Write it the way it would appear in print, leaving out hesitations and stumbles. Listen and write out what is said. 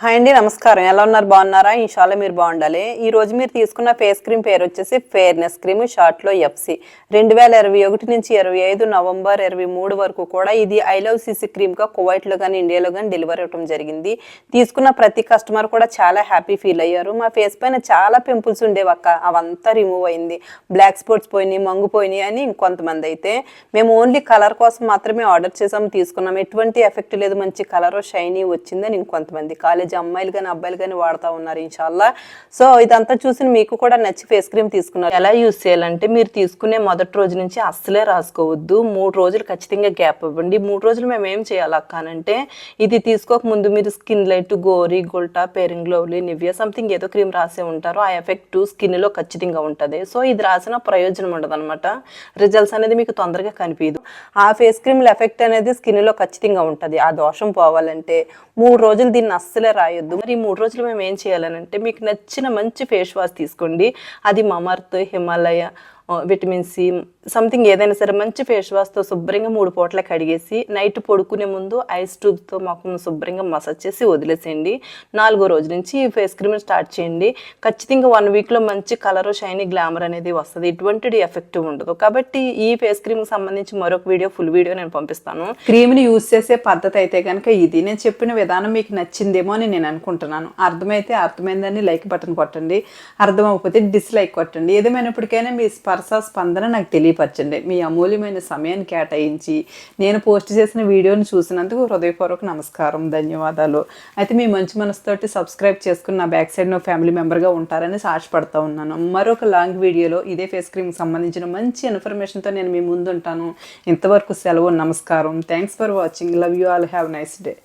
Hi అండి, నమస్కారం. ఎలా ఉన్నారు? బాగున్నారా? ఇన్షాల్లా మీరు బాగుండాలి. ఈ రోజు మీరు తీసుకున్న ఫేస్ క్రీమ్ పేరు వచ్చేసి ఫెయిర్నెస్ క్రీమ్, షార్ట్లో ఎఫ్సి. 2021 నుంచి 25 నవంబర్ 23 వరకు కూడా ఇది ఐ లవ్ సిసి క్రీమ్గా కువైట్లో కానీ ఇండియాలో కానీ డెలివరీ అవ్వడం జరిగింది. తీసుకున్న ప్రతి కస్టమర్ కూడా చాలా హ్యాపీ ఫీల్ అయ్యారు. మా ఫేస్ పైన చాలా పింపుల్స్ ఉండేవి అక్క, అవంతా రిమూవ్ అయింది. బ్లాక్ స్పాట్స్ పోయినాయి, మంగిపోయినాయి అని ఇంకొంతమంది అయితే మేము ఓన్లీ కలర్ కోసం మాత్రమే ఆర్డర్ చేసాము, తీసుకున్నాం, ఎటువంటి ఎఫెక్ట్ లేదు, మంచి కలర్ షైనీ వచ్చిందని ఇంకొంతమంది కాలేజ్ అమ్మాయిలు కానీ అబ్బాయిలు కానీ వాడుతూ ఉన్నారు ఇన్షాల్లా. సో ఇదంతా చూసి మీకు కూడా నచ్చి ఫేస్ క్రీమ్ తీసుకున్నారు. ఎలా యూజ్ చేయాలంటే మీరు తీసుకునే మొదటి రోజు నుంచి అస్సలే రాసుకోవద్దు. 3 రోజులు ఖచ్చితంగా గ్యాప్ ఇవ్వండి. 3 రోజులు మేము ఏం చేయాలి అక్క అంటే, ఇది తీసుకోక ముందు మీరు స్కిన్ లైట్, గోరీ, గోల్టా, పేరింగ్ గ్లోవ్లీ, నివ్యా సంథింగ్ ఏదో క్రీమ్ రాసే ఉంటారు. ఆ ఎఫెక్ట్ స్కిన్లో ఖచ్చితంగా ఉంటుంది. సో ఇది రాసిన ప్రయోజనం ఉండదు అనమాట. రిజల్ట్స్ అనేది మీకు తొందరగా కనిపించదు. ఆ ఫేస్ క్రీమ్ల ఎఫెక్ట్ అనేది స్కిన్లో ఖచ్చితంగా ఉంటుంది. ఆ దోషం పోవాలంటే 3 రోజులు దీన్ని అస్సలే రాయొద్దు. మరి ఈ 3 రోజులు మేము ఏం చేయాలనంటే, మీకు నచ్చిన మంచి ఫేస్ వాష్ తీసుకోండి. అది Mamaearth, Himalaya, vitamin C something ఏదైనా సరే మంచి ఫేస్ వాష్తో శుభ్రంగా 3 పూటల కడిగేసి నైట్ పడుకునే ముందు ఐస్ ట్యూబ్తో మాకు శుభ్రంగా మసాజ్ చేసి వదిలేసేయండి. 4వ రోజు నుంచి ఈ ఫేస్ క్రీమ్ స్టార్ట్ చేయండి. ఖచ్చితంగా 1 వీక్లో మంచి కలర్, షైనీ, గ్లామర్ అనేది వస్తుంది. ఎటువంటి ఎఫెక్ట్ ఉండదు. కాబట్టి ఈ ఫేస్ క్రీమ్కి సంబంధించి మరొక వీడియో, ఫుల్ వీడియో నేను పంపిస్తాను. క్రీమ్ని యూజ్ చేసే పద్ధతి అయితే కనుక ఇది. నేను చెప్పిన విధానం మీకు నచ్చిందేమో అని నేను అనుకుంటున్నాను. అర్థమైతే అర్థమైందని లైక్ బటన్ కొట్టండి, అర్థమైపోతే డిస్లైక్ కొట్టండి. ఏదేమైనప్పటికైనా మీ స్పందన నాకు తెలియపరచండి. మీ అమూల్యమైన సమయాన్ని కేటాయించి నేను పోస్ట్ చేసిన వీడియోని చూసినందుకు హృదయపూర్వక నమస్కారం, ధన్యవాదాలు. అయితే మీ మంచి మనసుతోటి సబ్స్క్రైబ్ చేసుకుని నా బ్యాక్ సైడ్ ఫ్యామిలీ మెంబర్గా ఉంటారని ఆశపడతా ఉన్నాను. మరొక లాంగ్ వీడియోలో ఇదే ఫేస్ క్రీమ్కి సంబంధించిన మంచి ఇన్ఫర్మేషన్తో నేను మీ ముందు ఉంటాను. ఇంతవరకు సెలవు, నమస్కారం. Thanks for watching. Love you all. Have nice day.